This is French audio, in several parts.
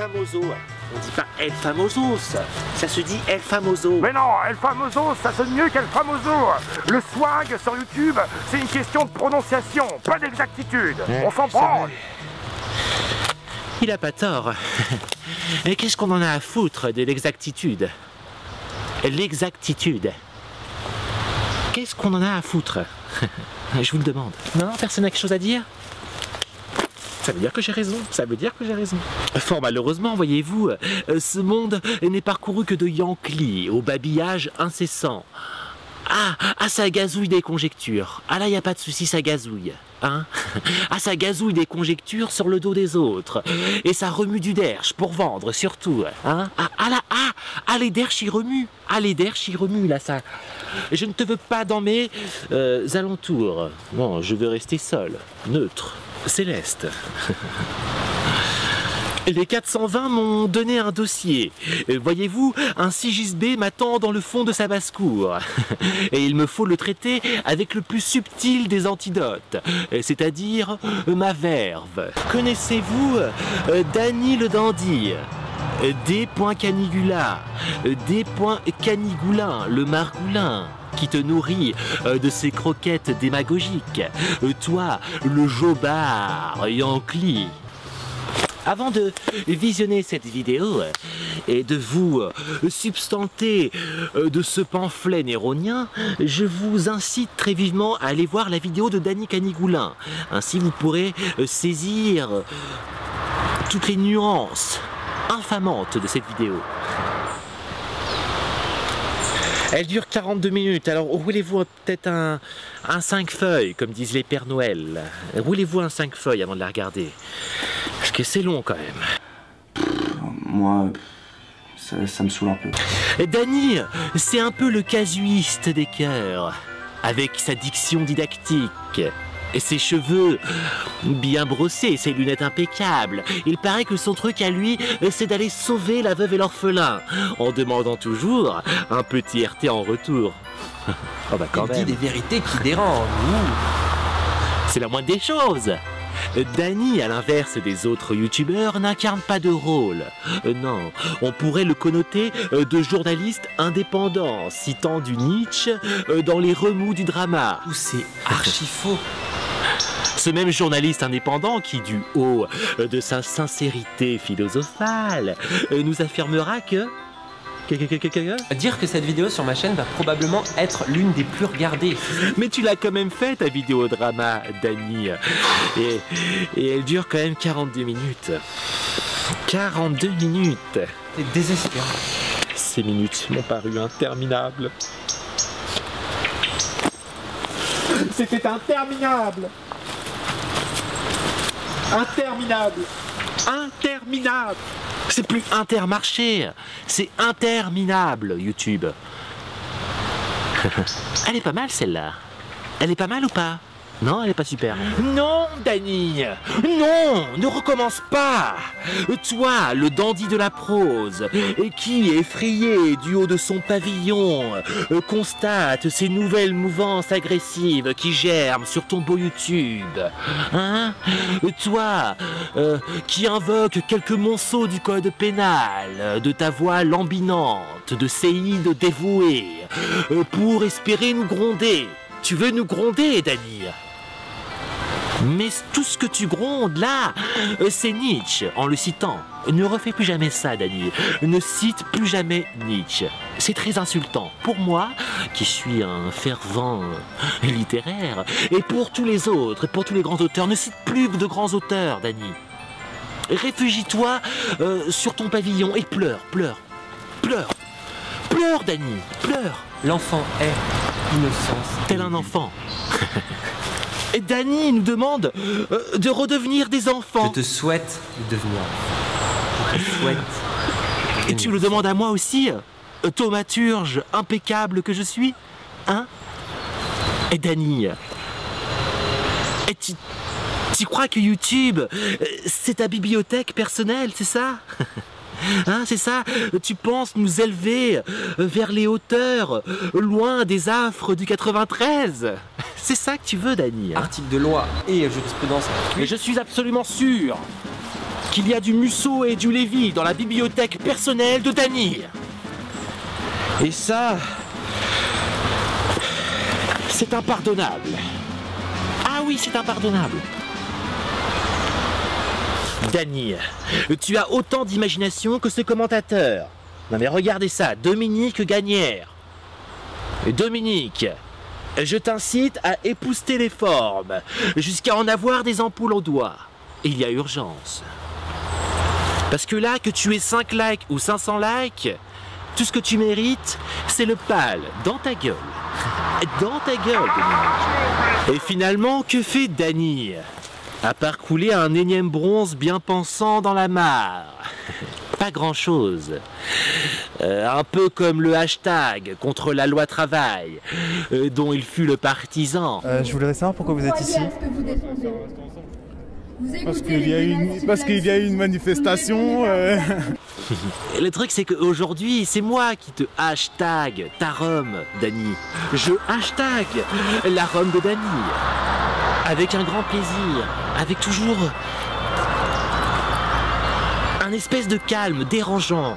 Famoso. On dit pas El Famosos, ça se dit El Famoso. Mais non, El Famoso, ça sonne mieux qu'El Famoso. Le swag sur YouTube, c'est une question de prononciation, pas d'exactitude. On s'en branle. Il a pas tort. Et qu'est-ce qu'on en a à foutre de l'exactitude? L'exactitude. Qu'est-ce qu'on en a à foutre? Je vous le demande. Non, personne n'a quelque chose à dire? Ça veut dire que j'ai raison, ça veut dire que j'ai raison. Fort malheureusement, voyez-vous, ce monde n'est parcouru que de Yanklis, au babillage incessant. Ah, ça gazouille des conjectures. Ah là, y a pas de souci, ça gazouille. Hein? Ah, ça gazouille des conjectures sur le dos des autres. Et ça remue du derche pour vendre, surtout. Hein? Les derches y remuent. Ah, les derches y remuent, là, ça. Je ne te veux pas dans mes alentours. Non, je veux rester seul, neutre, céleste. Les 420 m'ont donné un dossier. Voyez-vous, un Sigisbé m'attend dans le fond de sa basse-cour. Et il me faut le traiter avec le plus subtil des antidotes, c'est-à-dire ma verve. Connaissez-vous Danny le Dandy? D. Canigula, D. Canigoulin, le margoulin, qui te nourrit de ses croquettes démagogiques. Toi, le jobard Yankli. Avant de visionner cette vidéo et de vous substanter de ce pamphlet néronien, je vous incite très vivement à aller voir la vidéo de Danny Canigoulin. Ainsi vous pourrez saisir toutes les nuances infamantes de cette vidéo. Elle dure 42 minutes, alors roulez-vous peut-être un 5 feuilles, comme disent les Pères Noël. Roulez-vous un 5 feuilles avant de la regarder. Parce que c'est long quand même. Moi, ça me saoule un peu. Danny, c'est un peu le casuiste des cœurs, avec sa diction didactique. Et ses cheveux bien brossés, ses lunettes impeccables. Il paraît que son truc à lui, c'est d'aller sauver la veuve et l'orphelin, en demandant toujours un petit RT en retour. Oh bah quand même. Il dit des vérités qui dérangent. C'est la moindre des choses. Danny, à l'inverse des autres youtubeurs, n'incarne pas de rôle. Non, on pourrait le connoter de journaliste indépendant, citant du Nietzsche dans les remous du drama. C'est archi faux. Ce même journaliste indépendant qui, du haut de sa sincérité philosophale, nous affirmera que... Dire que cette vidéo sur ma chaîne va probablement être l'une des plus regardées. Mais tu l'as quand même fait, ta vidéo drama, Danny. Et elle dure quand même 42 minutes. 42 minutes. C'est désespérant. Ces minutes m'ont paru interminables. C'était interminable. Interminable. Interminable. C'est plus Intermarché, c'est interminable, YouTube. Elle est pas mal celle-là. Elle est pas mal ou pas? Non, elle est pas super. Non, Danny, non, ne recommence pas. Toi, le dandy de la prose, qui, effrayé du haut de son pavillon, constate ces nouvelles mouvances agressives qui germent sur ton beau YouTube. Hein? Toi, qui invoque quelques monceaux du code pénal, de ta voix lambinante, de séide dévouée, pour espérer nous gronder. Tu veux nous gronder, Danny? Mais tout ce que tu grondes là, c'est Nietzsche, en le citant. Ne refais plus jamais ça, Danny. Ne cite plus jamais Nietzsche. C'est très insultant. Pour moi, qui suis un fervent littéraire, et pour tous les autres, et pour tous les grands auteurs, ne cite plus de grands auteurs, Danny. Réfugie-toi sur ton pavillon et pleure, pleure, pleure. Pleure, Danny, pleure. L'enfant est innocence. Tel un enfant. Et Danny nous demande de redevenir des enfants. Je te souhaite de devenir enfant. Je te souhaite. Et tu le demandes à moi aussi, thaumaturge impeccable que je suis, hein? Et Danny, et tu crois que YouTube, c'est ta bibliothèque personnelle, c'est ça? Hein, c'est ça? Tu penses nous élever vers les hauteurs, loin des affres du 93? C'est ça que tu veux, Danny, hein? Article de loi et jurisprudence. Mais je suis absolument sûr qu'il y a du Musso et du Lévy dans la bibliothèque personnelle de Dany. Et ça, c'est impardonnable. Ah oui, c'est impardonnable. Dany, tu as autant d'imagination que ce commentateur. Non mais regardez ça, Dominique Gagnère. Dominique, je t'incite à épousseter les formes, jusqu'à en avoir des ampoules aux doigts. Il y a urgence. Parce que là, que tu aies 5 likes ou 500 likes, tout ce que tu mérites, c'est le pal dans ta gueule. Dans ta gueule, Dominique. Et finalement, que fait Dany? À part couler un énième bronze bien pensant dans la mare. Pas grand-chose. Un peu comme le hashtag contre la loi travail, dont il fut le partisan. Je voudrais savoir pourquoi vous êtes ici. Parce qu'il y a eu une manifestation. Le truc, c'est qu'aujourd'hui, c'est moi qui te hashtag ta Rome, Dany. Je hashtag la Rome de Dany. Avec un grand plaisir, avec toujours un espèce de calme dérangeant.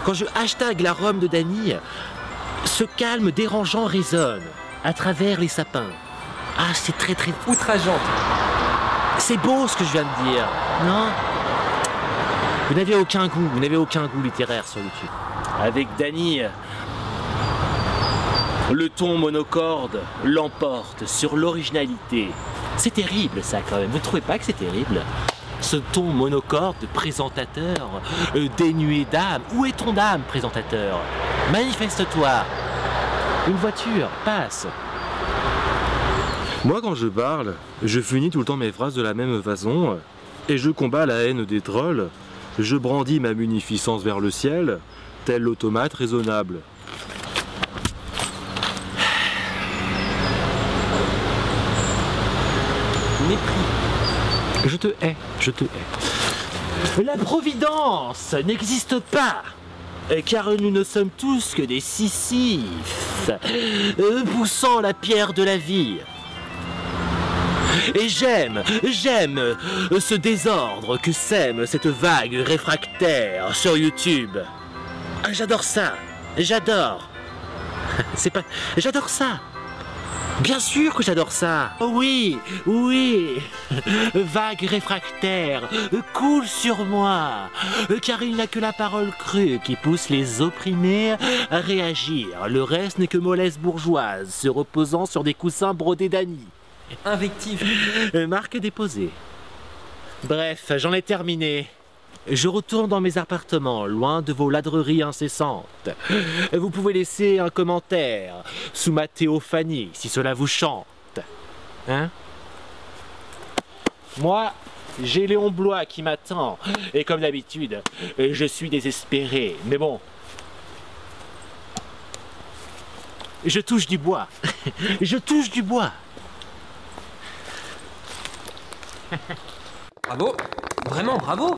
Quand je hashtag la Rome de Dany, ce calme dérangeant résonne à travers les sapins. Ah, c'est très outrageant. C'est beau ce que je viens de dire, non? Vous n'avez aucun goût littéraire sur YouTube. Avec Dany, le ton monocorde l'emporte sur l'originalité. C'est terrible ça quand même, vous ne trouvez pas que c'est terrible? Ce ton monocorde de présentateur, dénué d'âme. Où est ton âme, présentateur? Manifeste-toi. Une voiture, passe. Moi, quand je parle, je finis tout le temps mes phrases de la même façon, et je combats la haine des trolls. Je brandis ma munificence vers le ciel, tel l'automate raisonnable. Mépris. Je te hais, je te hais. La providence n'existe pas, car nous ne sommes tous que des Sisyphes, poussant la pierre de la vie. Et j'aime ce désordre que sème cette vague réfractaire sur YouTube. Ah, j'adore ça, j'adore. J'adore ça. Bien sûr que j'adore ça. Oui, oui. Vague réfractaire, coule sur moi, car il n'y a que la parole crue qui pousse les opprimés à réagir. Le reste n'est que mollesse bourgeoise, se reposant sur des coussins brodés Dany. Invective. Marque déposée. Bref, j'en ai terminé. Je retourne dans mes appartements, loin de vos ladreries incessantes. Vous pouvez laisser un commentaire sous ma théophanie, si cela vous chante. Hein? Moi, j'ai Léon Blois qui m'attend, et comme d'habitude, je suis désespéré. Mais bon, je touche du bois. Je touche du bois. Bravo, vraiment bravo.